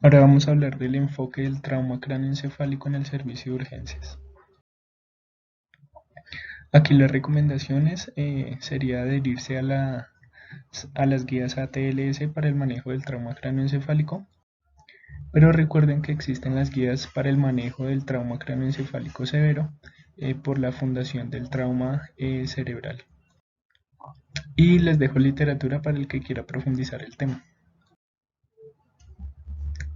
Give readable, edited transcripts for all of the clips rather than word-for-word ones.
Ahora vamos a hablar del enfoque del trauma cráneoencefálico en el servicio de urgencias. Aquí las recomendaciones sería adherirse a las guías ATLS para el manejo del trauma cráneoencefálico, pero recuerden que existen las guías para el manejo del trauma cráneoencefálico severo por la Fundación del Trauma Cerebral. Y les dejo literatura para el que quiera profundizar el tema.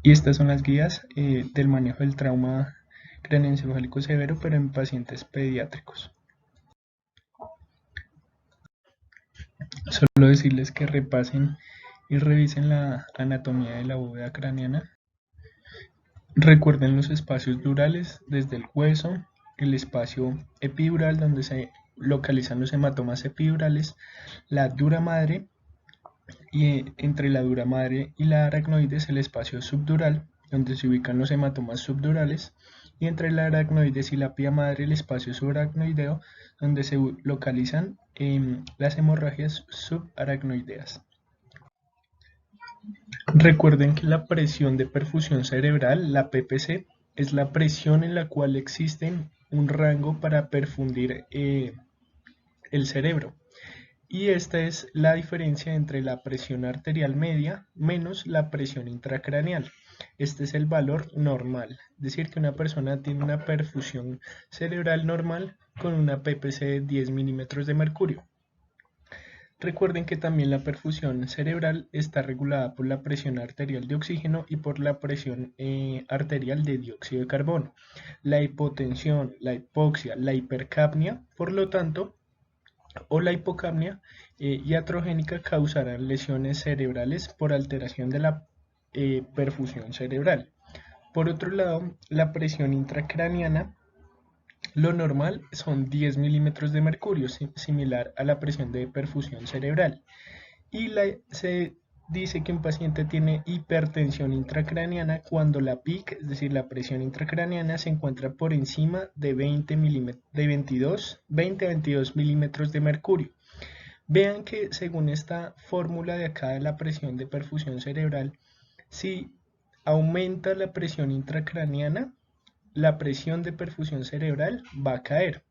Y estas son las guías del manejo del trauma craneoencefálico severo, pero en pacientes pediátricos. Solo decirles que repasen y revisen la anatomía de la bóveda craneana. Recuerden los espacios durales desde el hueso, el espacio epidural donde se localizan los hematomas epidurales, la dura madre y entre la dura madre y la aracnoides el espacio subdural donde se ubican los hematomas subdurales y entre la aracnoides y la pía madre el espacio subaracnoideo donde se localizan las hemorragias subaracnoideas. Recuerden que la presión de perfusión cerebral, la PPC, es la presión en la cual existe un rango para perfundir el cerebro. Y esta es la diferencia entre la presión arterial media menos la presión intracraneal. Este es el valor normal, es decir, que una persona tiene una perfusión cerebral normal con una PPC de 10 milímetros de mercurio. Recuerden que también la perfusión cerebral está regulada por la presión arterial de oxígeno y por la presión arterial de dióxido de carbono. La hipotensión, la hipoxia, la hipercapnia, por lo tanto, o la hipocapnia iatrogénica causarán lesiones cerebrales por alteración de la perfusión cerebral. Por otro lado, la presión intracraneana, lo normal son 10 milímetros de mercurio, similar a la presión de perfusión cerebral. Y se dice que un paciente tiene hipertensión intracraneana cuando la PIC, es decir, la presión intracraneana, se encuentra por encima de 20 a 22 milímetros de mercurio. Vean que según esta fórmula de acá de la presión de perfusión cerebral, si aumenta la presión intracraneana, la presión de perfusión cerebral va a caer,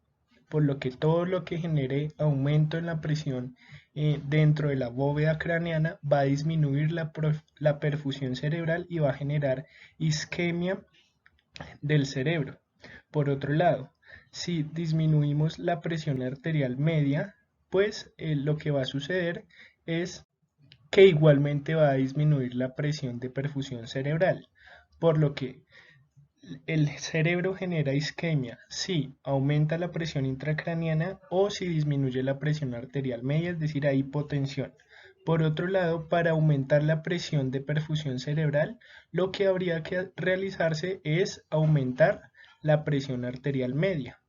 por lo que todo lo que genere aumento en la presión dentro de la bóveda craneana va a disminuir la perfusión cerebral y va a generar isquemia del cerebro. Por otro lado, si disminuimos la presión arterial media, pues lo que va a suceder es que igualmente va a disminuir la presión de perfusión cerebral, por lo que el cerebro genera isquemia si aumenta la presión intracraneana o si disminuye la presión arterial media, es decir, hay hipotensión. Por otro lado, para aumentar la presión de perfusión cerebral, lo que habría que realizarse es aumentar la presión arterial media.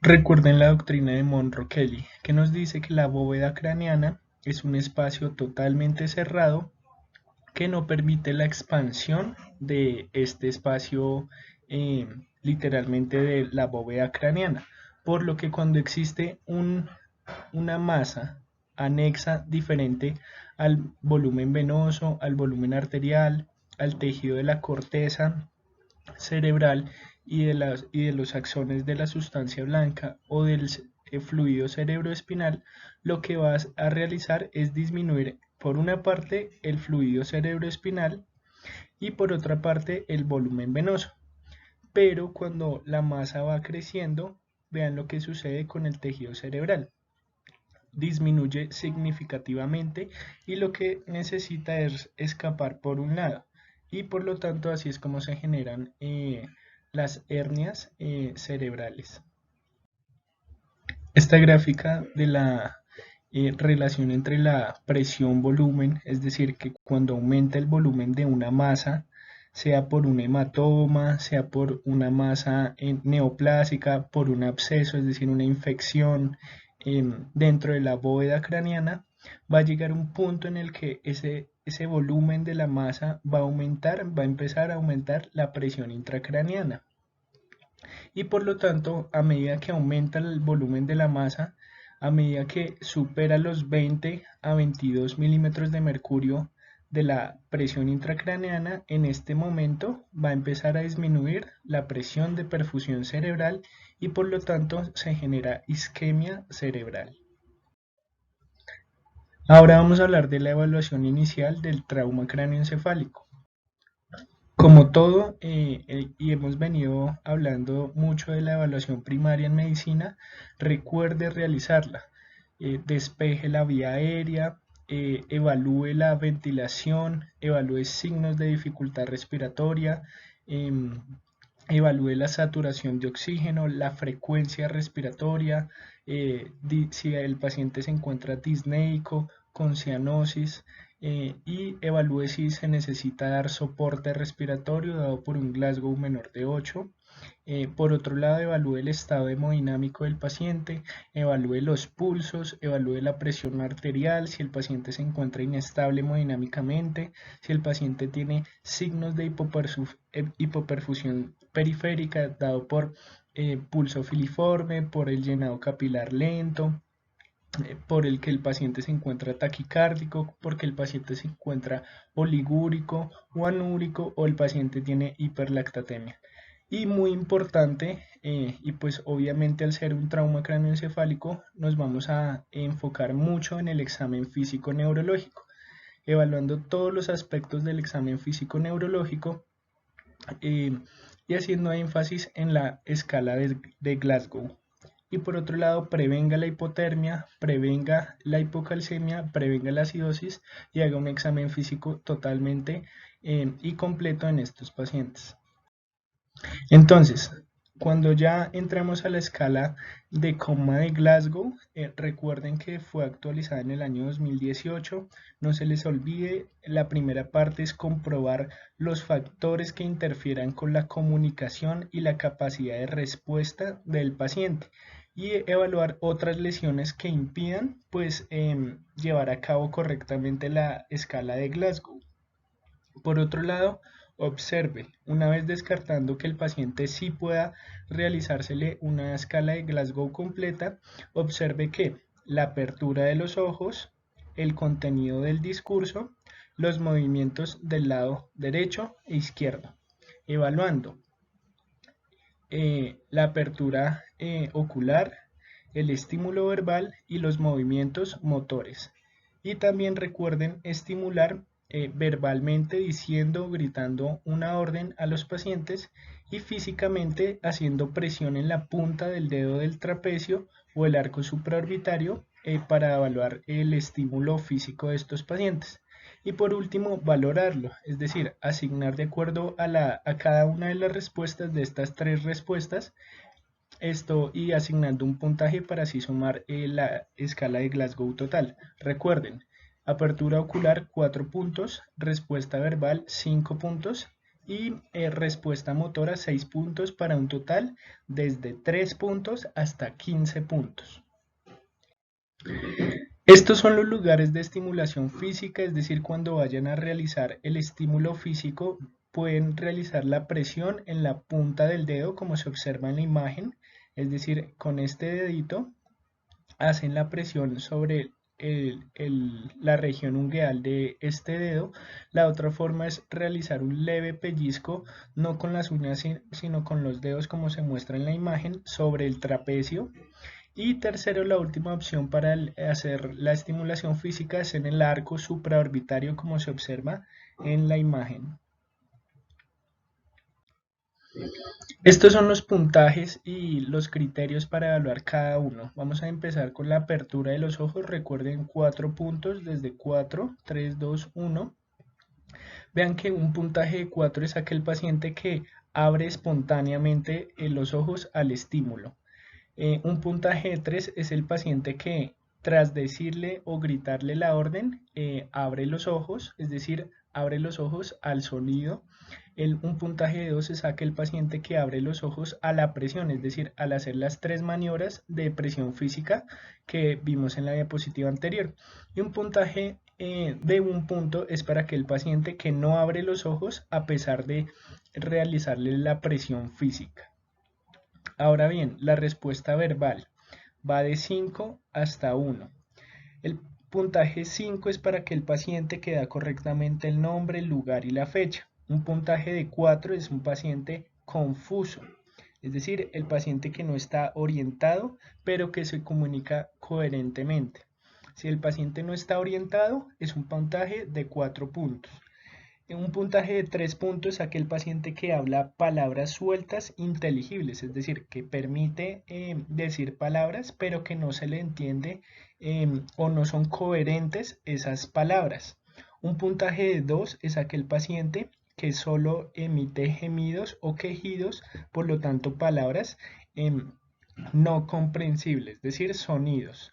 Recuerden la doctrina de Monro-Kelly, que nos dice que la bóveda craneana es un espacio totalmente cerrado que no permite la expansión de este espacio literalmente de la bóveda craneana, por lo que cuando existe una masa anexa diferente al volumen venoso, al volumen arterial, al tejido de la corteza cerebral y de los axones de la sustancia blanca o del fluido cerebroespinal, lo que vas a realizar es disminuir por una parte el fluido cerebroespinal y por otra parte el volumen venoso. Pero cuando la masa va creciendo, vean lo que sucede con el tejido cerebral. Disminuye significativamente y lo que necesita es escapar por un lado. Y por lo tanto así es como se generan las hernias cerebrales. Esta gráfica de la relación entre la presión-volumen, es decir, que cuando aumenta el volumen de una masa, sea por un hematoma, sea por una masa neoplásica, por un absceso, es decir, una infección dentro de la bóveda craneana, va a llegar un punto en el que ese volumen de la masa va a aumentar, va a empezar a aumentar la presión intracraneana. Y por lo tanto, a medida que aumenta el volumen de la masa, a medida que supera los 20 a 22 milímetros de mercurio de la presión intracraneana, en este momento va a empezar a disminuir la presión de perfusión cerebral y por lo tanto se genera isquemia cerebral. Ahora vamos a hablar de la evaluación inicial del trauma cráneoencefálico. Como todo, y hemos venido hablando mucho de la evaluación primaria en medicina, recuerde realizarla. Despeje la vía aérea, evalúe la ventilación, evalúe signos de dificultad respiratoria, em, evalúe la saturación de oxígeno, la frecuencia respiratoria, si el paciente se encuentra disneico, con cianosis, y evalúe si se necesita dar soporte respiratorio dado por un Glasgow menor de 8. Por otro lado, evalúe el estado hemodinámico del paciente, evalúe los pulsos, evalúe la presión arterial, si el paciente se encuentra inestable hemodinámicamente, si el paciente tiene signos de hipoperfusión periférica dado por pulso filiforme, por el llenado capilar lento, por el que el paciente se encuentra taquicárdico, porque el paciente se encuentra oligúrico o anúrico o el paciente tiene hiperlactatemia. Y muy importante, y pues obviamente al ser un trauma cráneoencefálico nos vamos a enfocar mucho en el examen físico neurológico, evaluando todos los aspectos del examen físico neurológico, y haciendo énfasis en la escala de Glasgow. Y por otro lado, prevenga la hipotermia, prevenga la hipocalcemia, prevenga la acidosis y haga un examen físico totalmente y completo en estos pacientes. Entonces, cuando ya entramos a la escala de coma de Glasgow, recuerden que fue actualizada en el año 2018. No se les olvide, la primera parte es comprobar los factores que interfieran con la comunicación y la capacidad de respuesta del paciente y evaluar otras lesiones que impidan pues llevar a cabo correctamente la escala de Glasgow. Por otro lado, observe, una vez descartando que el paciente sí pueda realizársele una escala de Glasgow completa, observe que la apertura de los ojos, el contenido del discurso, los movimientos del lado derecho e izquierdo, evaluando la apertura ocular, el estímulo verbal y los movimientos motores. Y también recuerden estimular verbalmente diciendo o gritando una orden a los pacientes y físicamente haciendo presión en la punta del dedo del trapecio o el arco supraorbitario para evaluar el estímulo físico de estos pacientes. Y por último, valorarlo, es decir, asignar de acuerdo a cada una de las respuestas de estas tres respuestas esto y asignando un puntaje para así sumar la escala de Glasgow total. Recuerden, apertura ocular 4 puntos, respuesta verbal 5 puntos y respuesta motora 6 puntos para un total desde 3 puntos hasta 15 puntos. Estos son los lugares de estimulación física, es decir, cuando vayan a realizar el estímulo físico, pueden realizar la presión en la punta del dedo, como se observa en la imagen, es decir, con este dedito hacen la presión sobre la región ungueal de este dedo. La otra forma es realizar un leve pellizco, no con las uñas, sino con los dedos, como se muestra en la imagen, sobre el trapecio. Y tercero, la última opción para hacer la estimulación física es en el arco supraorbitario, como se observa en la imagen. Estos son los puntajes y los criterios para evaluar cada uno. Vamos a empezar con la apertura de los ojos. Recuerden 4 puntos desde 4, 3, 2, 1. Vean que un puntaje de 4 es aquel paciente que abre espontáneamente los ojos al estímulo. Un puntaje de 3 es el paciente que tras decirle o gritarle la orden, abre los ojos, es decir, abre los ojos al sonido. Un puntaje de 2 es aquel paciente que abre los ojos a la presión, es decir, al hacer las 3 maniobras de presión física que vimos en la diapositiva anterior. Y un puntaje de 1 punto es para aquel paciente que no abre los ojos a pesar de realizarle la presión física. Ahora bien, la respuesta verbal va de 5 hasta 1. El Puntaje 5 es para aquel paciente que da correctamente el nombre, el lugar y la fecha. Un puntaje de 4 es un paciente confuso, es decir, el paciente que no está orientado, pero que se comunica coherentemente. Si el paciente no está orientado, es un puntaje de 4 puntos. Un puntaje de 3 puntos es aquel paciente que habla palabras sueltas inteligibles, es decir, que permite decir palabras, pero que no se le entiende o no son coherentes esas palabras. Un puntaje de 2 es aquel paciente que solo emite gemidos o quejidos, por lo tanto palabras no comprensibles, es decir, sonidos.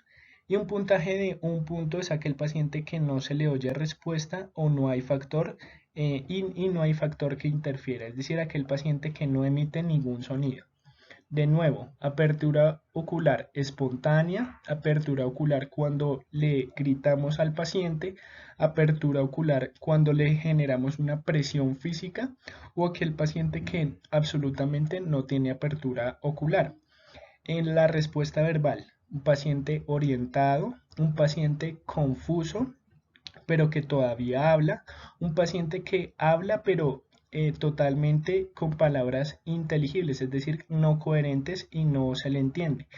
Y un puntaje de 1 punto es aquel paciente que no se le oye respuesta o no hay factor y no hay factor que interfiera, es decir, aquel paciente que no emite ningún sonido. De nuevo, apertura ocular espontánea, apertura ocular cuando le gritamos al paciente, apertura ocular cuando le generamos una presión física o aquel paciente que absolutamente no tiene apertura ocular. En la respuesta verbal, un paciente orientado, un paciente confuso, pero que todavía habla, un paciente que habla pero totalmente con palabras inteligibles, es decir, no coherentes y no se le entiende.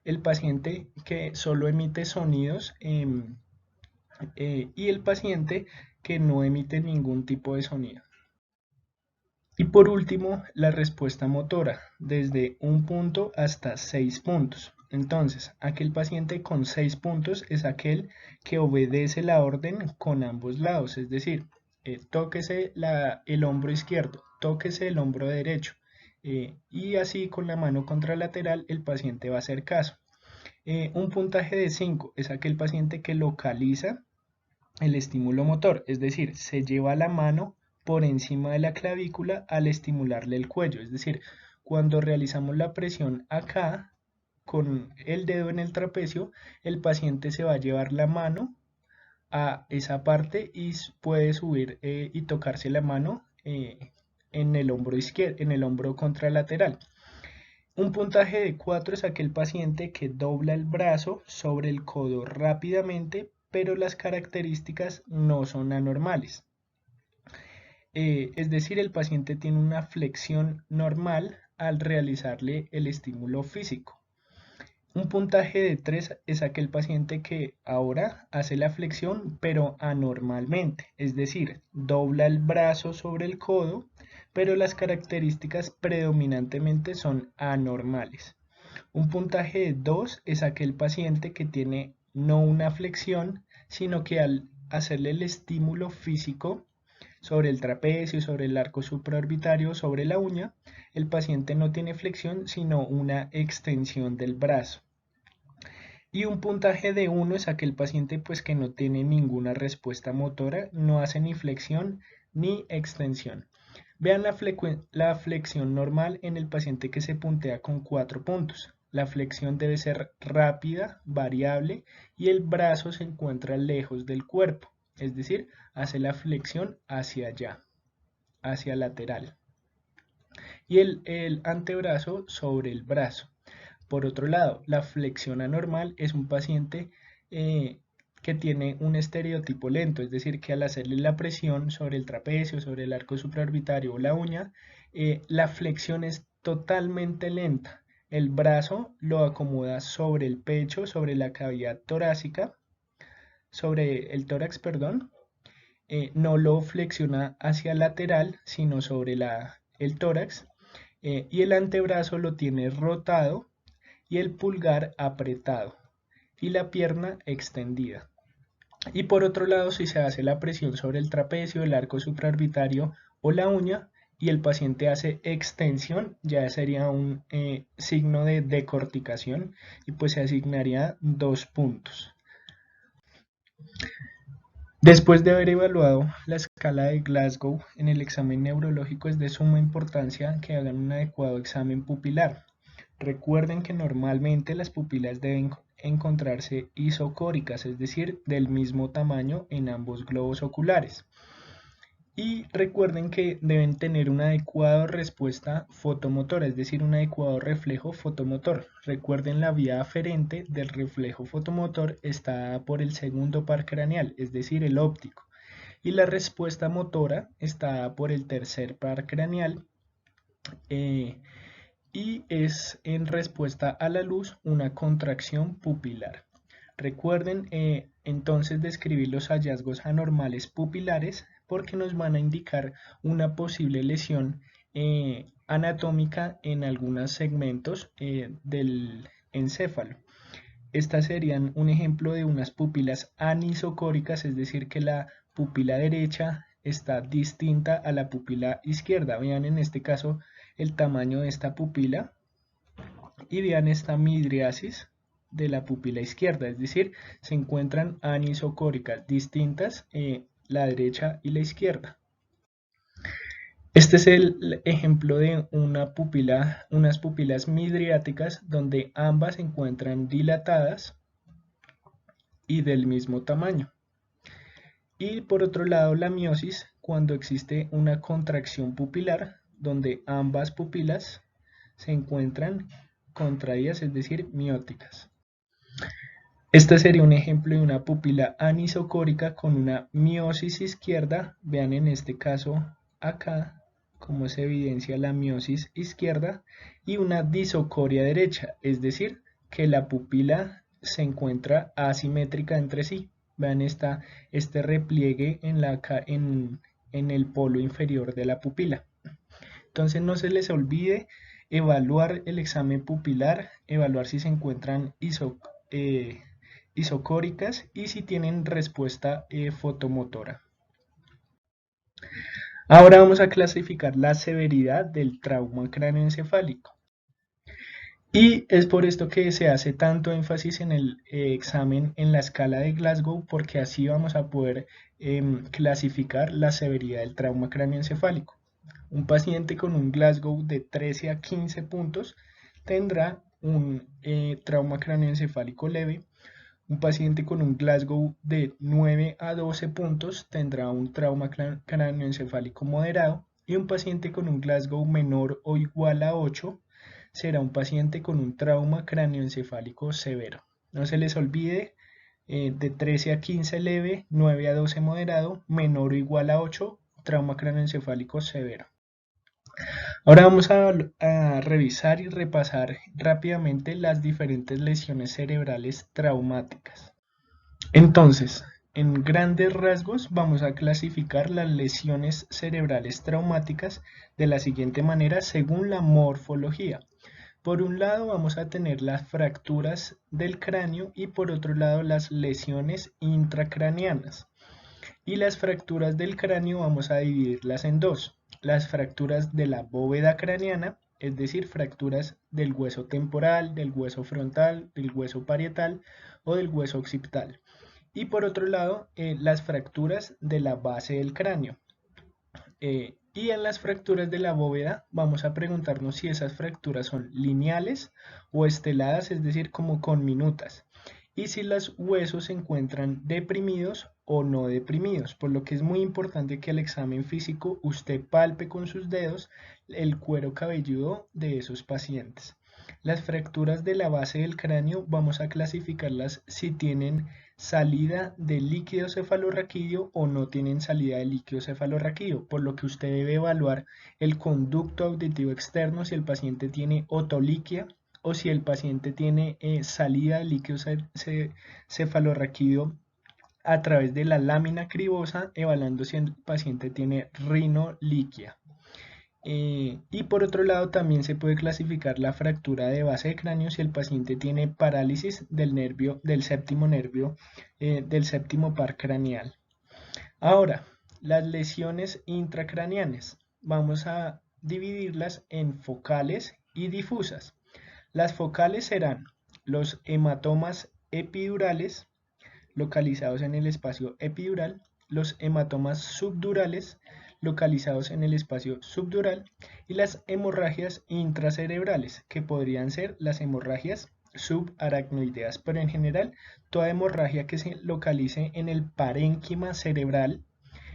El paciente que solo emite sonidos y el paciente que no emite ningún tipo de sonido. Y por último, la respuesta motora, desde 1 punto hasta 6 puntos. Entonces, aquel paciente con 6 puntos es aquel que obedece la orden con ambos lados, es decir, tóquese el hombro izquierdo, tóquese el hombro derecho, y así con la mano contralateral el paciente va a hacer caso. Un puntaje de 5 es aquel paciente que localiza el estímulo motor, es decir, se lleva la mano por encima de la clavícula al estimularle el cuello, es decir, cuando realizamos la presión acá con el dedo en el trapecio, el paciente se va a llevar la mano a esa parte y puede subir y tocarse la mano en el hombro izquierdo, en el hombro contralateral. Un puntaje de 4 es aquel paciente que dobla el brazo sobre el codo rápidamente, pero las características no son anormales. Es decir, el paciente tiene una flexión normal al realizarle el estímulo físico. Un puntaje de 3 es aquel paciente que ahora hace la flexión pero anormalmente, es decir, dobla el brazo sobre el codo, pero las características predominantemente son anormales. Un puntaje de 2 es aquel paciente que tiene no una flexión, sino que al hacerle el estímulo físico sobre el trapecio, sobre el arco supraorbitario, sobre la uña, el paciente no tiene flexión, sino una extensión del brazo. Y un puntaje de 1 es aquel paciente pues que no tiene ninguna respuesta motora, no hace ni flexión ni extensión. Vean la flexión normal en el paciente que se puntea con 4 puntos. La flexión debe ser rápida, variable y el brazo se encuentra lejos del cuerpo, es decir, hace la flexión hacia allá, hacia lateral. Y el antebrazo sobre el brazo. Por otro lado, la flexión anormal es un paciente que tiene un estereotipo lento, es decir, que al hacerle la presión sobre el trapecio, sobre el arco supraorbitario o la uña, la flexión es totalmente lenta. El brazo lo acomoda sobre el pecho, sobre la cavidad torácica, sobre el tórax, perdón, no lo flexiona hacia lateral, sino sobre el tórax, y el antebrazo lo tiene rotado y el pulgar apretado y la pierna extendida. Y por otro lado, si se hace la presión sobre el trapecio, el arco supraorbitario o la uña y el paciente hace extensión, ya sería un signo de decorticación y pues se asignaría 2 puntos. Después de haber evaluado la escala de Glasgow en el examen neurológico, es de suma importancia que hagan un adecuado examen pupilar. Recuerden que normalmente las pupilas deben encontrarse isocóricas, es decir, del mismo tamaño en ambos globos oculares. Y recuerden que deben tener una adecuada respuesta fotomotora, es decir, un adecuado reflejo fotomotor. Recuerden, la vía aferente del reflejo fotomotor está por el segundo par craneal, es decir, el óptico. Y la respuesta motora está por el tercer par craneal y es en respuesta a la luz una contracción pupilar. Recuerden entonces describir los hallazgos anormales pupilares porque nos van a indicar una posible lesión anatómica en algunos segmentos del encéfalo. Estas serían un ejemplo de unas pupilas anisocóricas, es decir, que la pupila derecha está distinta a la pupila izquierda. Vean en este caso el tamaño de esta pupila y vean esta midriasis de la pupila izquierda, es decir, se encuentran anisocóricas distintas la derecha y la izquierda. Este es el ejemplo de unas pupilas midriáticas donde ambas se encuentran dilatadas y del mismo tamaño. Y por otro lado, la miosis, cuando existe una contracción pupilar donde ambas pupilas se encuentran contraídas, es decir, mióticas. Este sería un ejemplo de una pupila anisocórica con una miosis izquierda. Vean en este caso acá cómo se evidencia la miosis izquierda y una disocoria derecha, es decir, que la pupila se encuentra asimétrica entre sí. Vean este repliegue en el polo inferior de la pupila. Entonces no se les olvide evaluar el examen pupilar, evaluar si se encuentran isocóricas y si tienen respuesta fotomotora. Ahora vamos a clasificar la severidad del trauma cráneoencefálico. Y es por esto que se hace tanto énfasis en el examen en la escala de Glasgow, porque así vamos a poder clasificar la severidad del trauma cráneoencefálico. Un paciente con un Glasgow de 13 a 15 puntos tendrá un trauma cráneoencefálico leve. Un paciente con un Glasgow de 9 a 12 puntos tendrá un trauma cráneoencefálico moderado. Y un paciente con un Glasgow menor o igual a 8 será un paciente con un trauma cráneoencefálico severo. No se les olvide, de 13 a 15 leve, 9 a 12 moderado, menor o igual a 8, trauma cráneoencefálico severo. Ahora vamos a revisar y repasar rápidamente las diferentes lesiones cerebrales traumáticas. Entonces, en grandes rasgos vamos a clasificar las lesiones cerebrales traumáticas de la siguiente manera según la morfología. Por un lado vamos a tener las fracturas del cráneo y por otro lado las lesiones intracraneanas. Y las fracturas del cráneo vamos a dividirlas en dos. Las fracturas de la bóveda craneana, es decir, fracturas del hueso temporal, del hueso frontal, del hueso parietal o del hueso occipital. Y por otro lado, las fracturas de la base del cráneo. Y en las fracturas de la bóveda vamos a preguntarnos si esas fracturas son lineales o esteladas, es decir, como conminutas. Y si los huesos se encuentran deprimidos o no deprimidos, por lo que es muy importante que al examen físico usted palpe con sus dedos el cuero cabelludo de esos pacientes. Las fracturas de la base del cráneo vamos a clasificarlas si tienen salida de líquido cefalorraquídeo o no tienen salida de líquido cefalorraquídeo, por lo que usted debe evaluar el conducto auditivo externo si el paciente tiene otoliquia o si el paciente tiene salida de líquido cefalorraquídeo a través de la lámina cribosa, evaluando si el paciente tiene rinoliquia. Y por otro lado también se puede clasificar la fractura de base de cráneo si el paciente tiene parálisis del séptimo nervio del séptimo par craneal. Ahora, las lesiones intracraneanas vamos a dividirlas en focales y difusas. Las focales serán los hematomas epidurales localizados en el espacio epidural, los hematomas subdurales localizados en el espacio subdural y las hemorragias intracerebrales, que podrían ser las hemorragias subaracnoideas, pero en general toda hemorragia que se localice en el parénquima cerebral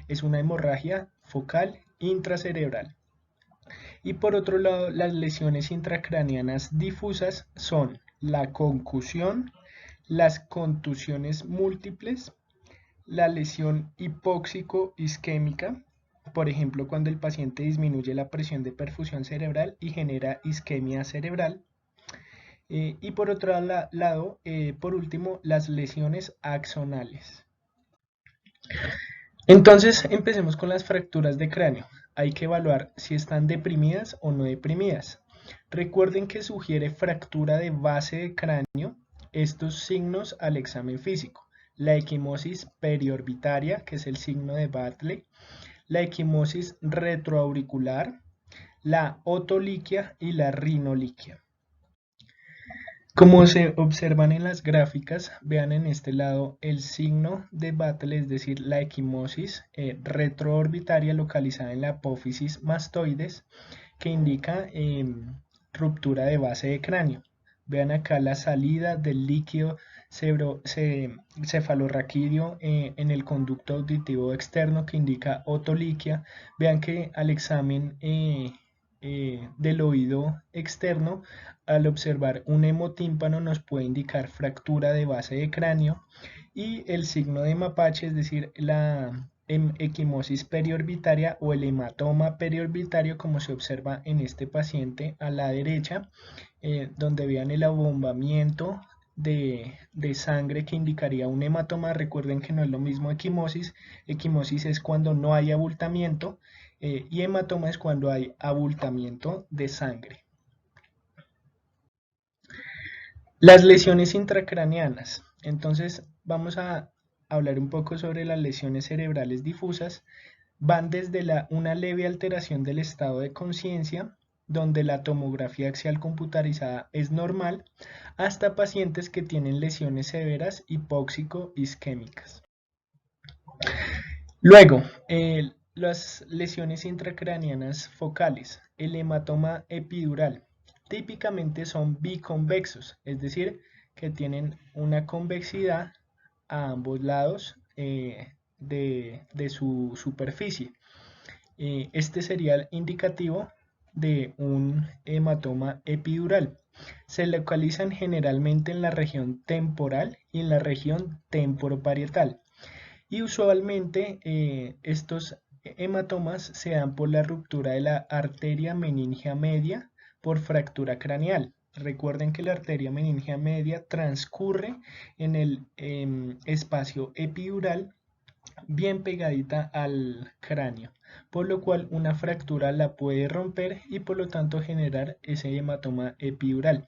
es una hemorragia focal, intracerebral. Y por otro lado, las lesiones intracraneanas difusas son la concusión, las contusiones múltiples, la lesión hipóxico-isquémica, por ejemplo, cuando el paciente disminuye la presión de perfusión cerebral y genera isquemia cerebral. Y por otro lado, por último, las lesiones axonales. Entonces, empecemos con las fracturas de cráneo. Hay que evaluar si están deprimidas o no deprimidas. Recuerden que sugiere fractura de base de cráneo estos signos al examen físico. La equimosis periorbitaria, que es el signo de Bartley, la equimosis retroauricular, la otoliquia y la rinoliquia. Como se observan en las gráficas, vean en este lado el signo de Battle, es decir, la equimosis retroorbitaria localizada en la apófisis mastoides, que indica ruptura de base de cráneo. Vean acá la salida del líquido cefalorraquídeo en el conducto auditivo externo, que indica otoliquia. Vean que al examen del oído externo, al observar un hemotímpano nos puede indicar fractura de base de cráneo, y el signo de mapache, es decir, la equimosis periorbitaria o el hematoma periorbitario, como se observa en este paciente a la derecha, donde vean el abombamiento de sangre que indicaría un hematoma. Recuerden que no es lo mismo equimosis. Equimosis es cuando no hay abultamiento, y hematoma es cuando hay abultamiento de sangre. Las lesiones intracraneanas. Entonces vamos a hablar un poco sobre las lesiones cerebrales difusas. Van desde una leve alteración del estado de conciencia, donde la tomografía axial computarizada es normal, hasta pacientes que tienen lesiones severas hipóxico-isquémicas. Luego, las lesiones intracraneanas focales, el hematoma epidural, típicamente son biconvexos, es decir, que tienen una convexidad a ambos lados de su superficie. Este sería el indicativo de un hematoma epidural. Se localizan generalmente en la región temporal y en la región temporoparietal. Y usualmente estos hematomas se dan por la ruptura de la arteria meningia media por fractura craneal. Recuerden que la arteria meningia media transcurre en el espacio epidural, bien pegadita al cráneo, por lo cual una fractura la puede romper y por lo tanto generar ese hematoma epidural.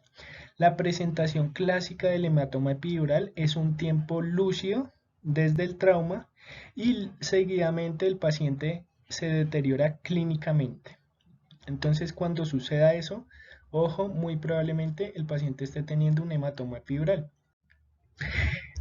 La presentación clásica del hematoma epidural es un tiempo lúcido desde el trauma y seguidamente el paciente se deteriora clínicamente. Entonces, cuando suceda eso, ojo, muy probablemente el paciente esté teniendo un hematoma epidural.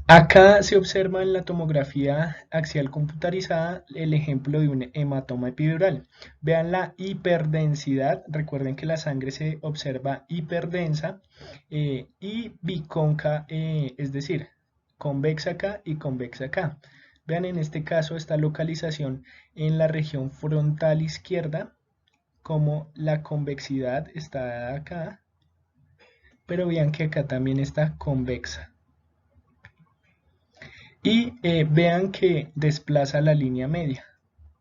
Acá se observa en la tomografía axial computarizada el ejemplo de un hematoma epidural. Vean la hiperdensidad, recuerden que la sangre se observa hiperdensa y bicónca, es decir, convexa acá y convexa acá. Vean en este caso esta localización en la región frontal izquierda, como la convexidad está acá, pero vean que acá también está convexa. Y vean que desplaza la línea media.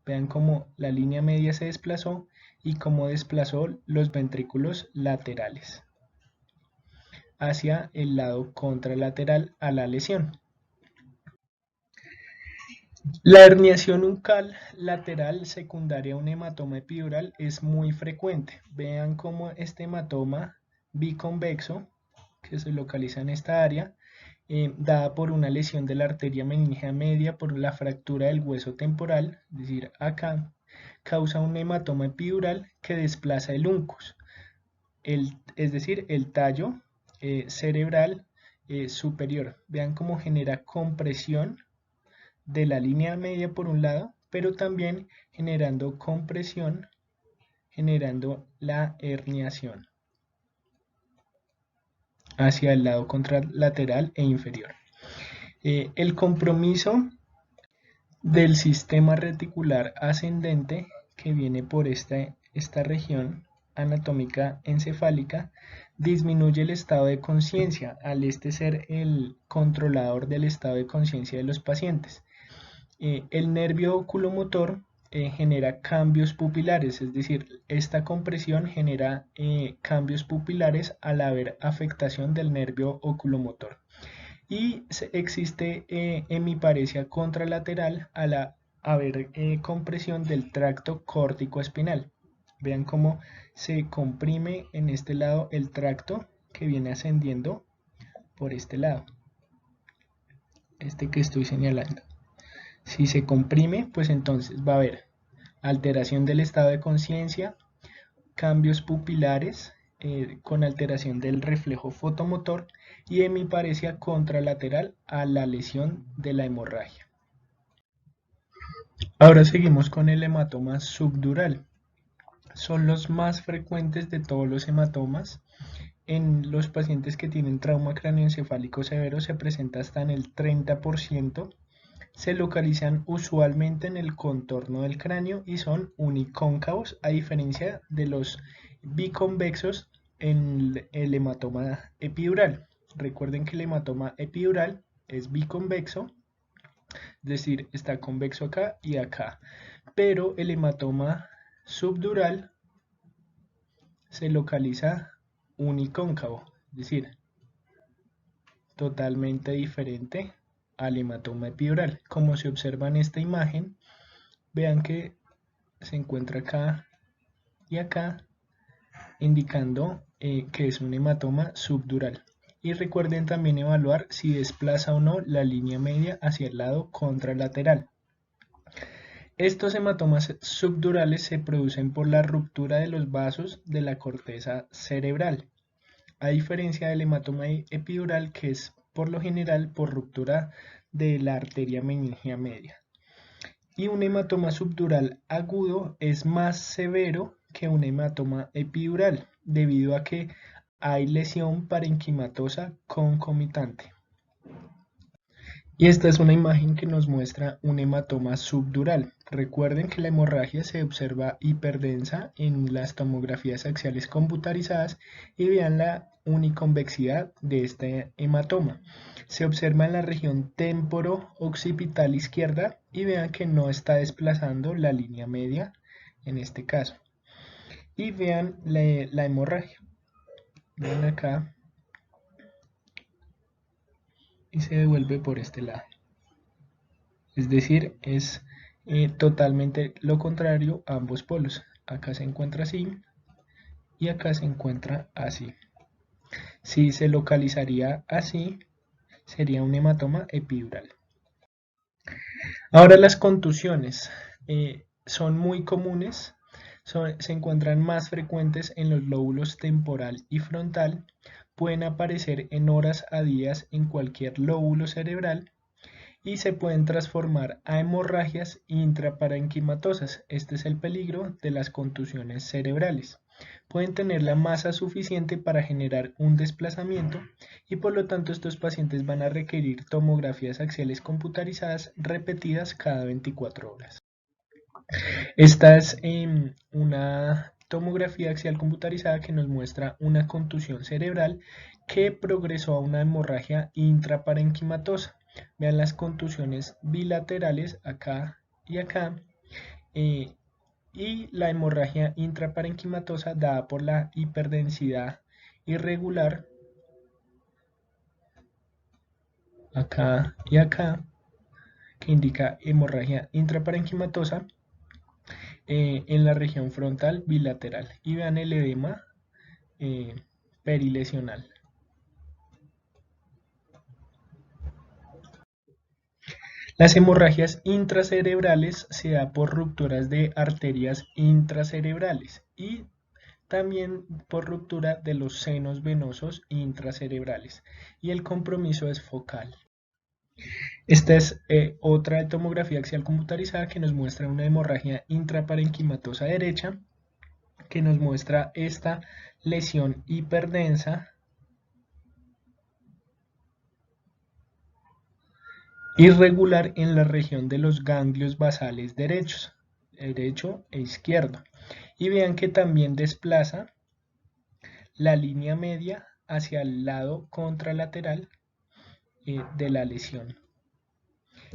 Vean cómo la línea media se desplazó y cómo desplazó los ventrículos laterales hacia el lado contralateral a la lesión. La herniación uncal lateral secundaria a un hematoma epidural es muy frecuente. Vean cómo este hematoma biconvexo, que se localiza en esta área, dada por una lesión de la arteria meningia media por la fractura del hueso temporal, es decir, acá, causa un hematoma epidural que desplaza el uncus, es decir, el tallo cerebral superior. Vean cómo genera compresión de la línea media por un lado, pero también generando compresión, generando la herniación hacia el lado contralateral e inferior. El compromiso del sistema reticular ascendente que viene por esta región anatómica encefálica, disminuye el estado de conciencia, al ser el controlador del estado de conciencia de los pacientes. El nervio oculomotor genera cambios pupilares, es decir, esta compresión genera cambios pupilares al haber afectación del nervio oculomotor. Y existe hemiparesia contralateral al haber compresión del tracto córtico espinal. Vean cómo se comprime en este lado el tracto que viene ascendiendo por este lado, este que estoy señalando. Si se comprime, pues entonces va a haber alteración del estado de conciencia, cambios pupilares con alteración del reflejo fotomotor y hemiparesia contralateral a la lesión de la hemorragia. Ahora seguimos con el hematoma subdural. Son los más frecuentes de todos los hematomas. En los pacientes que tienen trauma cráneoencefálico severo se presenta hasta en el 30%. Se localizan usualmente en el contorno del cráneo y son unicóncavos, a diferencia de los biconvexos en el hematoma epidural. Recuerden que el hematoma epidural es biconvexo, es decir, está convexo acá y acá, pero el hematoma subdural se localiza unicóncavo, es decir, totalmente diferente al hematoma epidural. Como se observa en esta imagen, vean que se encuentra acá y acá, indicando que es un hematoma subdural. Y recuerden también evaluar si desplaza o no la línea media hacia el lado contralateral. Estos hematomas subdurales se producen por la ruptura de los vasos de la corteza cerebral, a diferencia del hematoma epidural, que es por lo general por ruptura de la arteria meningia media. Y un hematoma subdural agudo es más severo que un hematoma epidural, debido a que hay lesión parenquimatosa concomitante. Y esta es una imagen que nos muestra un hematoma subdural. Recuerden que la hemorragia se observa hiperdensa en las tomografías axiales computarizadas y vean la uniconvexidad de este hematoma. Se observa en la región temporo-occipital izquierda y vean que no está desplazando la línea media en este caso. Y vean la hemorragia. Vean acá y se devuelve por este lado. Es decir, es totalmente lo contrario a ambos polos. Acá se encuentra así y acá se encuentra así. Si se localizaría así, sería un hematoma epidural. Ahora las contusiones son muy comunes, se encuentran más frecuentes en los lóbulos temporal y frontal, pueden aparecer en horas a días en cualquier lóbulo cerebral y se pueden transformar a hemorragias intraparenquimatosas. Este es el peligro de las contusiones cerebrales. Pueden tener la masa suficiente para generar un desplazamiento y por lo tanto estos pacientes van a requerir tomografías axiales computarizadas repetidas cada 24 horas. Esta es una tomografía axial computarizada que nos muestra una contusión cerebral que progresó a una hemorragia intraparenquimatosa. Vean las contusiones bilaterales acá y acá y la hemorragia intraparenquimatosa dada por la hiperdensidad irregular acá y acá, que indica hemorragia intraparenquimatosa en la región frontal bilateral. Y vean el edema perilesional. Las hemorragias intracerebrales se da por rupturas de arterias intracerebrales y también por ruptura de los senos venosos intracerebrales y el compromiso es focal. Esta es otra tomografía axial computarizada que nos muestra una hemorragia intraparenquimatosa derecha, que nos muestra esta lesión hiperdensa Irregular en la región de los ganglios basales derechos, derecho e izquierdo. Y vean que también desplaza la línea media hacia el lado contralateral de la lesión.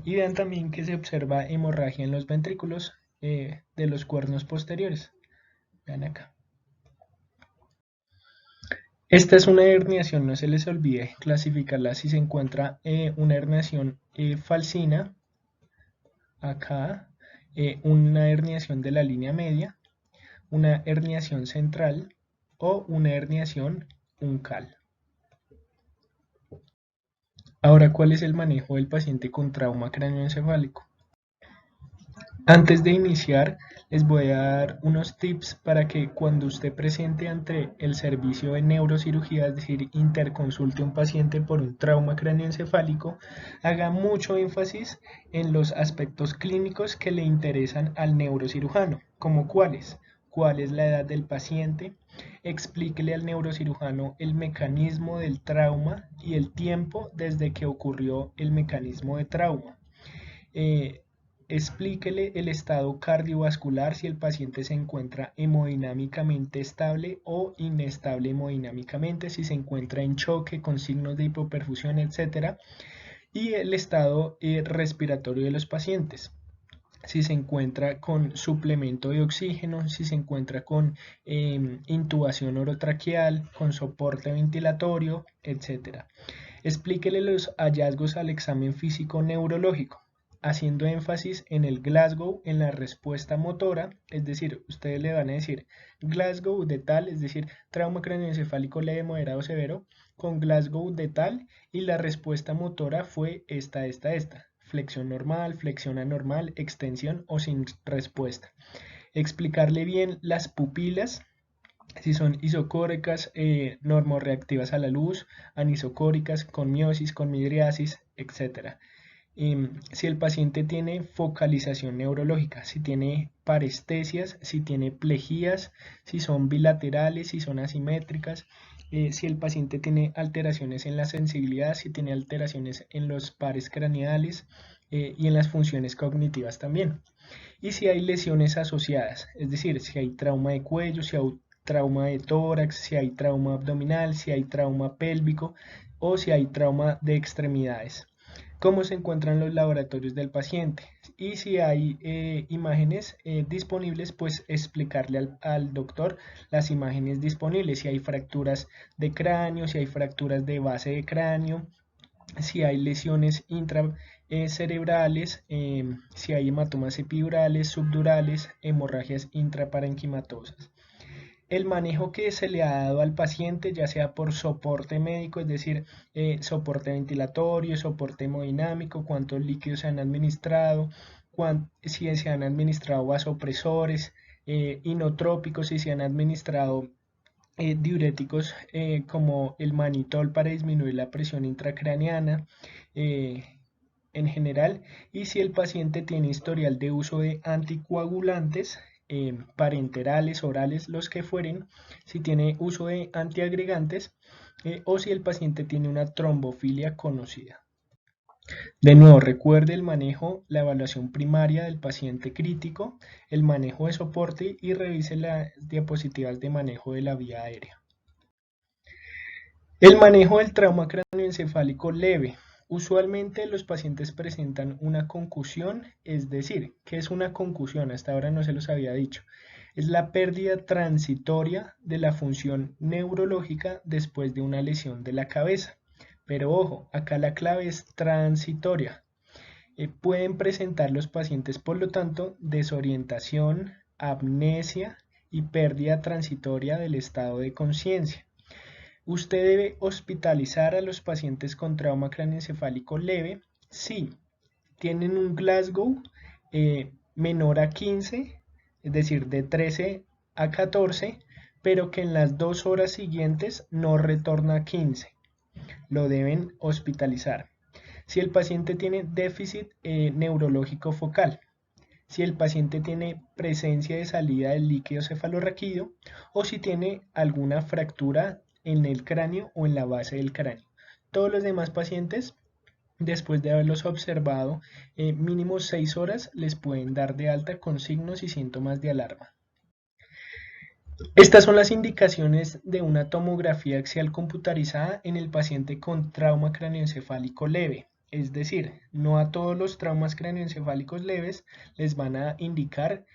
Y vean también que se observa hemorragia en los ventrículos de los cuernos posteriores. Vean acá. Esta es una herniación, no se les olvide clasificarla si se encuentra una herniación falcina, acá, una herniación de la línea media, una herniación central o una herniación uncal. Ahora, ¿cuál es el manejo del paciente con trauma cráneoencefálico? Antes de iniciar, les voy a dar unos tips para que cuando usted presente ante el servicio de neurocirugía, es decir, interconsulte un paciente por un trauma cráneoencefálico, haga mucho énfasis en los aspectos clínicos que le interesan al neurocirujano, como cuáles. ¿Cuál es la edad del paciente? Explíquele al neurocirujano el mecanismo del trauma y el tiempo desde que ocurrió el mecanismo de trauma. Eh, Explíquele el estado cardiovascular si el paciente se encuentra hemodinámicamente estable o inestable hemodinámicamente, si se encuentra en choque con signos de hipoperfusión, etc. Y el estado respiratorio de los pacientes. Si se encuentra con suplemento de oxígeno, si se encuentra con intubación orotraqueal, con soporte ventilatorio, etc. Explíquele los hallazgos al examen físico neurológico, haciendo énfasis en el Glasgow, en la respuesta motora, es decir, ustedes le van a decir Glasgow de tal, es decir, trauma craneoencefálico leve, moderado, severo, con Glasgow de tal, y la respuesta motora fue esta. Flexión normal, flexión anormal, extensión o sin respuesta. Explicarle bien las pupilas, si son isocóricas, normorreactivas a la luz, anisocóricas, con miosis, con midriasis, etc. Si el paciente tiene focalización neurológica, si tiene parestesias, si tiene plejías, si son bilaterales, si son asimétricas, si el paciente tiene alteraciones en la sensibilidad, si tiene alteraciones en los pares craneales y en las funciones cognitivas también. Y si hay lesiones asociadas, es decir, si hay trauma de cuello, si hay trauma de tórax, si hay trauma abdominal, si hay trauma pélvico o si hay trauma de extremidades. Cómo se encuentran los laboratorios del paciente y si hay imágenes disponibles, pues explicarle al doctor las imágenes disponibles, si hay fracturas de cráneo, si hay fracturas de base de cráneo, si hay lesiones intracerebrales, si hay hematomas epidurales, subdurales, hemorragias intraparenquimatosas. El manejo que se le ha dado al paciente, ya sea por soporte médico, es decir, soporte ventilatorio, soporte hemodinámico, cuántos líquidos se han administrado, si se han administrado vasopresores, inotrópicos, si se han administrado diuréticos como el manitol para disminuir la presión intracraneana en general, y si el paciente tiene historial de uso de anticoagulantes parenterales, orales, los que fueren, si tiene uso de antiagregantes o si el paciente tiene una trombofilia conocida. De nuevo, recuerde el manejo, la evaluación primaria del paciente crítico, el manejo de soporte y revise las diapositivas de manejo de la vía aérea. El manejo del trauma cráneoencefálico leve. Usualmente los pacientes presentan una concusión, es decir, ¿qué es una concusión? Hasta ahora no se los había dicho. Es la pérdida transitoria de la función neurológica después de una lesión de la cabeza. Pero ojo, acá la clave es transitoria. Pueden presentar los pacientes, por lo tanto, desorientación, amnesia y pérdida transitoria del estado de conciencia. Usted debe hospitalizar a los pacientes con trauma craneoencefálico leve si tienen un Glasgow menor a 15, es decir, de 13 a 14, pero que en las 2 horas siguientes no retorna a 15. Lo deben hospitalizar. Si el paciente tiene déficit neurológico focal, si el paciente tiene presencia de salida del líquido cefalorraquídeo o si tiene alguna fractura en el cráneo o en la base del cráneo. Todos los demás pacientes Después de haberlos observado mínimo 6 horas, les pueden dar de alta con signos y síntomas de alarma. Estas son las indicaciones de una tomografía axial computarizada en el paciente con trauma craneoencefálico leve. Es decir, no a todos los traumas craneoencefálicos leves les van a indicar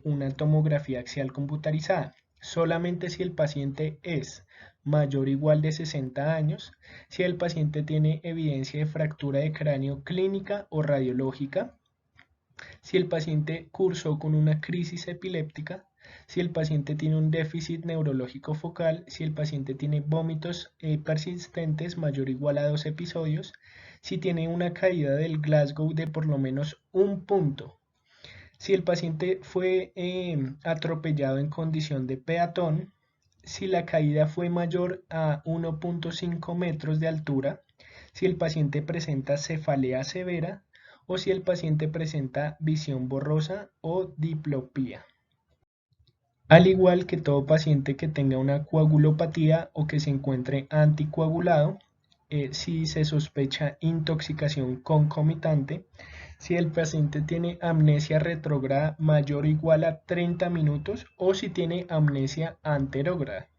una tomografía axial computarizada. Solamente si el paciente es mayor o igual de 60 años, si el paciente tiene evidencia de fractura de cráneo clínica o radiológica, si el paciente cursó con una crisis epiléptica, si el paciente tiene un déficit neurológico focal, si el paciente tiene vómitos persistentes mayor o igual a 2 episodios, si tiene una caída del Glasgow de por lo menos un punto, si el paciente fue atropellado en condición de peatón, si la caída fue mayor a 1.5 metros de altura, si el paciente presenta cefalea severa o si el paciente presenta visión borrosa o diplopía. Al igual que todo paciente que tenga una coagulopatía o que se encuentre anticoagulado, si se sospecha intoxicación concomitante, si el paciente tiene amnesia retrógrada mayor o igual a 30 minutos o si tiene amnesia anterógrada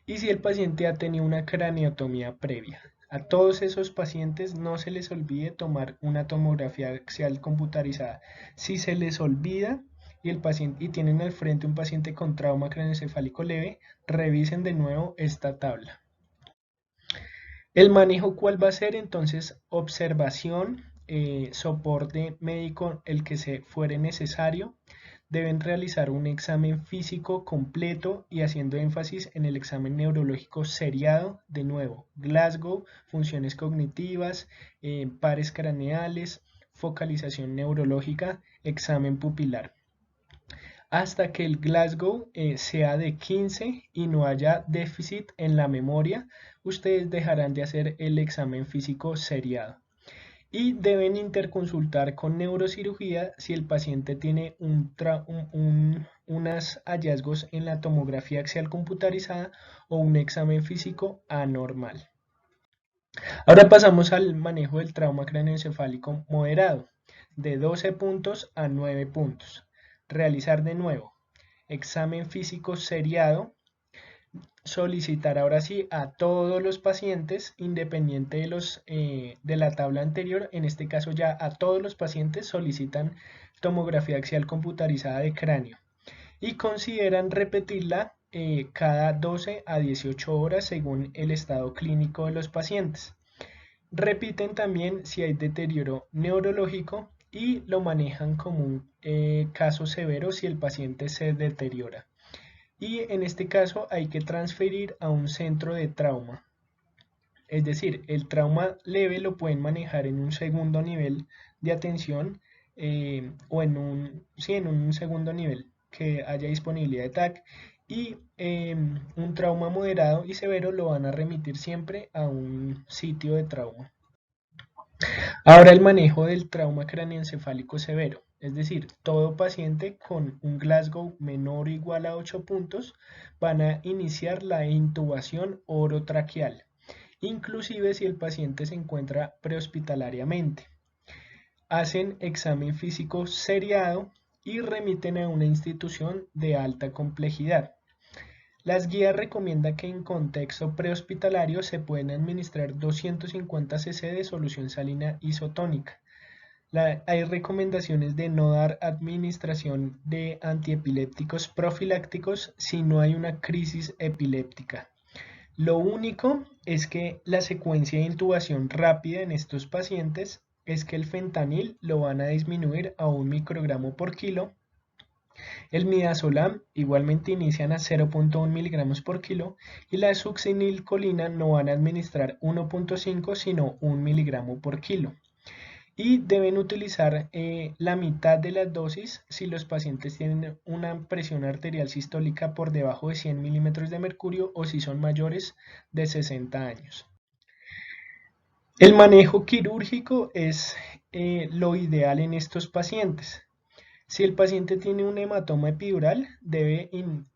y si el paciente ha tenido una craneotomía previa. A todos esos pacientes no se les olvide tomar una tomografía axial computarizada. Si se les olvida y tienen al frente un paciente con trauma craneoencefálico leve, revisen de nuevo esta tabla. El manejo, ¿cuál va a ser? Entonces, observación, soporte médico, el que se fuere necesario. Deben realizar un examen físico completo y haciendo énfasis en el examen neurológico seriado, de nuevo, Glasgow, funciones cognitivas, pares craneales, focalización neurológica, examen pupilar hasta que el Glasgow sea de 15 y no haya déficit en la memoria, ustedes dejarán de hacer el examen físico seriado. Y deben interconsultar con neurocirugía si el paciente tiene unos hallazgos en la tomografía axial computarizada o un examen físico anormal. Ahora pasamos al manejo del trauma craneoencefálico moderado, de 12 puntos a 9 puntos. Realizar de nuevo examen físico seriado, solicitar ahora sí a todos los pacientes, independiente de la tabla anterior, en este caso ya a todos los pacientes solicitan tomografía axial computarizada de cráneo y consideran repetirla cada 12 a 18 horas según el estado clínico de los pacientes. Repiten también si hay deterioro neurológico y lo manejan como un caso severo si el paciente se deteriora. Y en este caso hay que transferir a un centro de trauma. Es decir, el trauma leve lo pueden manejar en un segundo nivel de atención o en un segundo nivel que haya disponibilidad de TAC y un trauma moderado y severo lo van a remitir siempre a un sitio de trauma. Ahora el manejo del trauma craneoencefálico severo, es decir, todo paciente con un Glasgow menor o igual a 8 puntos van a iniciar la intubación orotraqueal, inclusive si el paciente se encuentra prehospitalariamente. Hacen examen físico seriado y remiten a una institución de alta complejidad. Las guías recomiendan que en contexto prehospitalario se pueden administrar 250 cc de solución salina isotónica. Hay recomendaciones de no dar administración de antiepilépticos profilácticos si no hay una crisis epiléptica. Lo único es que la secuencia de intubación rápida en estos pacientes es que el fentanil lo van a disminuir a 1 microgramo por kilo. El midazolam igualmente inician a 0.1 miligramos por kilo y la succinilcolina no van a administrar 1.5 sino 1 miligramo por kilo. Y deben utilizar la mitad de las dosis si los pacientes tienen una presión arterial sistólica por debajo de 100 milímetros de mercurio o si son mayores de 60 años. El manejo quirúrgico es lo ideal en estos pacientes. Si el paciente tiene un hematoma epidural, debe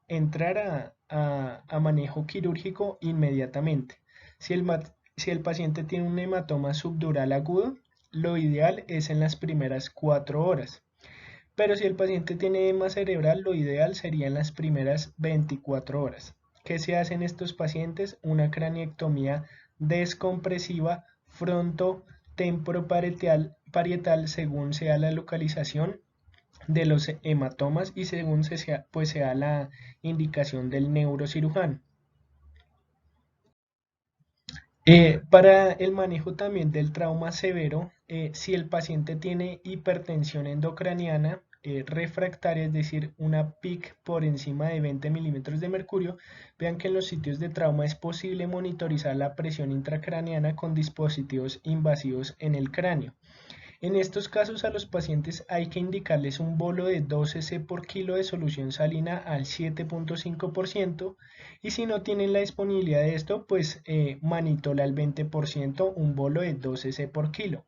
entrar a manejo quirúrgico inmediatamente. Si el si el paciente tiene un hematoma subdural agudo, lo ideal es en las primeras 4 horas. Pero si el paciente tiene edema cerebral, lo ideal sería en las primeras 24 horas. ¿Qué se hace en estos pacientes? Una craniectomía descompresiva fronto-temporoparietal según sea la localización de los hematomas y según sea la indicación del neurocirujano. Para el manejo también del trauma severo, si el paciente tiene hipertensión endocraniana refractaria, es decir, una PIC por encima de 20 milímetros de mercurio, vean que en los sitios de trauma es posible monitorizar la presión intracraneana con dispositivos invasivos en el cráneo. En estos casos a los pacientes hay que indicarles un bolo de 12 cc por kilo de solución salina al 7.5% y si no tienen la disponibilidad de esto, pues manitol al 20%, un bolo de 12 cc por kilo.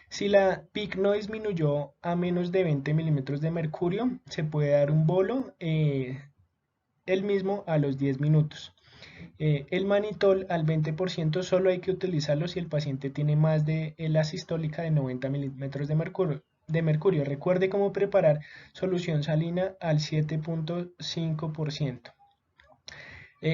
Si la PIC no disminuyó a menos de 20 milímetros de mercurio, se puede dar un bolo el mismo a los 10 minutos. El manitol al 20% solo hay que utilizarlo si el paciente tiene más de la sistólica de 90 milímetros de mercurio. Recuerde cómo preparar solución salina al 7.5%.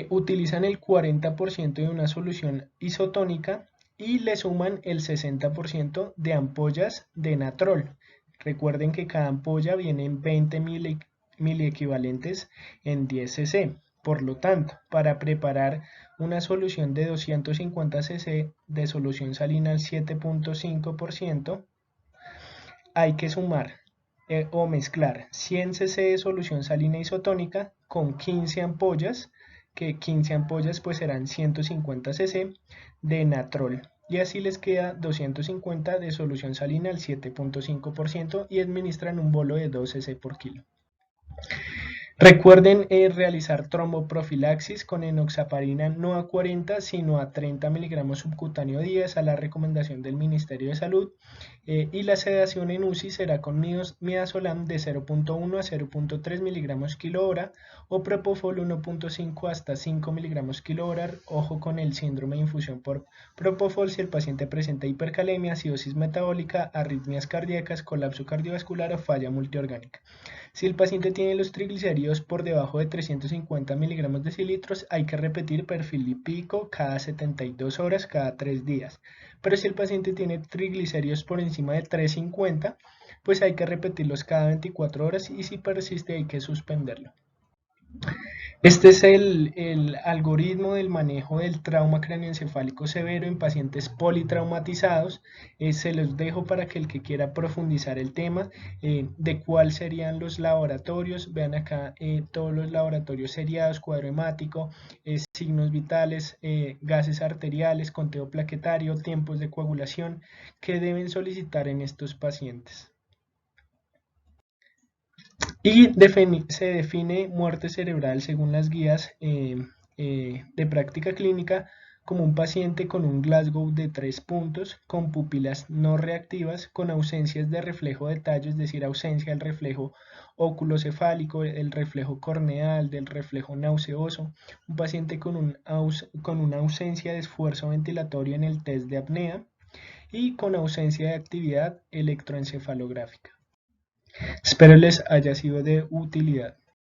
Utilizan el 40% de una solución isotónica y le suman el 60% de ampollas de natrol. Recuerden que cada ampolla viene en 20 miliequivalentes en 10 cc. Por lo tanto, para preparar una solución de 250 cc de solución salina al 7.5%, hay que sumar o mezclar 100 cc de solución salina isotónica con 15 ampollas, que 15 ampollas pues serán 150 cc de natrol. Y así les queda 250 de solución salina al 7.5% y administran un bolo de 2 cc por kilo. Recuerden realizar tromboprofilaxis con enoxaparina no a 40 sino a 30 miligramos subcutáneo días a la recomendación del Ministerio de Salud y la sedación en UCI será con midazolam de 0.1 a 0.3 miligramos kilo hora o propofol 1.5 hasta 5 miligramos kilo hora. Ojo con el síndrome de infusión por propofol si el paciente presenta hipercalemia, acidosis metabólica, arritmias cardíacas, colapso cardiovascular o falla multiorgánica. Si el paciente tiene los triglicéridos por debajo de 350 miligramos decilitros, hay que repetir perfil lipídico cada 72 horas, cada 3 días. Pero si el paciente tiene triglicéridos por encima de 350, pues hay que repetirlos cada 24 horas y si persiste hay que suspenderlo. Este es el algoritmo del manejo del trauma craneoencefálico severo en pacientes politraumatizados. Se los dejo para que el que quiera profundizar el tema de cuáles serían los laboratorios. Vean acá todos los laboratorios seriados, cuadro hemático, signos vitales, gases arteriales, conteo plaquetario, tiempos de coagulación que deben solicitar en estos pacientes. Y se define muerte cerebral según las guías de práctica clínica como un paciente con un Glasgow de 3 puntos, con pupilas no reactivas, con ausencias de reflejo de tallo, es decir, ausencia del reflejo oculocefálico, el reflejo corneal, del reflejo nauseoso, un paciente con una ausencia de esfuerzo ventilatorio en el test de apnea y con ausencia de actividad electroencefalográfica. Espero les haya sido de utilidad.